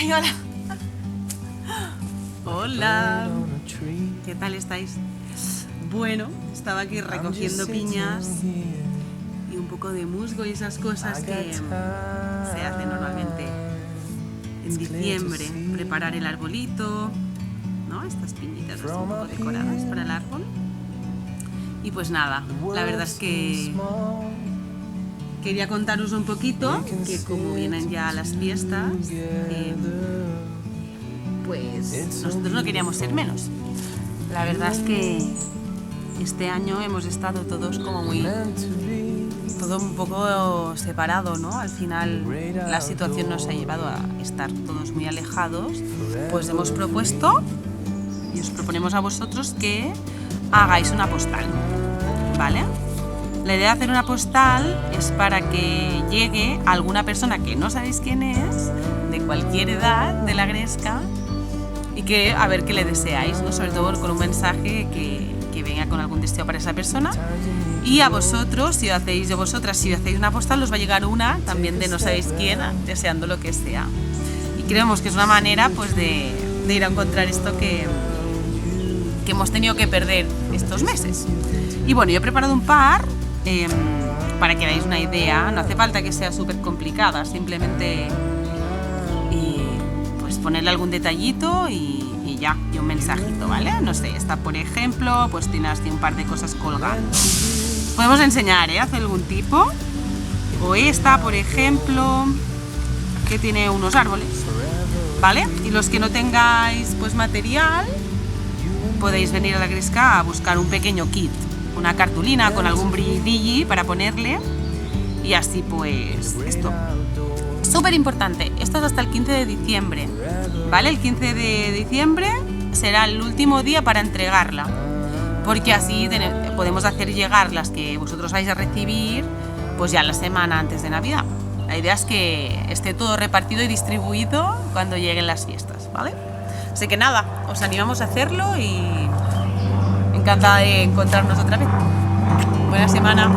¡Ay, hola! Hola. ¿Qué tal estáis? Bueno, estaba aquí recogiendo piñas y un poco de musgo y esas cosas que se hacen normalmente en diciembre. Preparar el arbolito, ¿no? Estas piñitas así un poco decoradas para el árbol. Y pues nada, la verdad es que quería contaros un poquito que como vienen ya las fiestas, pues nosotros no queríamos ser menos. La verdad es que este año hemos estado todos como todo un poco separado, ¿no? Al final la situación nos ha llevado a estar todos muy alejados. Pues hemos propuesto y os proponemos a vosotros que hagáis una postal, ¿vale? La idea de hacer una postal es para que llegue a alguna persona que no sabéis quién es, de cualquier edad de la Gresca, y que a ver qué le deseáis, ¿no? Sobre todo con un mensaje que venga con algún deseo para esa persona. Y a vosotros, si hacéis una postal, os va a llegar una también de no sabéis quién, deseando lo que sea. Y creemos que es una manera pues de ir a encontrar esto que hemos tenido que perder estos meses. Y bueno, yo he preparado un par para que veáis una idea. No hace falta que sea súper complicada, simplemente pues ponerle algún detallito y ya, y un mensajito, ¿vale? No sé, esta por ejemplo, pues tiene así un par de cosas colgando. Podemos enseñar, hacer algún tipo. O esta, por ejemplo, que tiene unos árboles, ¿vale? Y los que no tengáis pues material, podéis venir a la Gresca a buscar un pequeño kit, una cartulina con algún brilli para ponerle, y así pues esto. Súper importante, esto es hasta el 15 de diciembre, ¿vale? El 15 de diciembre será el último día para entregarla, porque así podemos hacer llegar las que vosotros vais a recibir pues ya la semana antes de Navidad. La idea es que esté todo repartido y distribuido cuando lleguen las fiestas, ¿vale? Así que nada, os animamos a hacerlo y encantada de encontrarnos otra vez. Buena semana.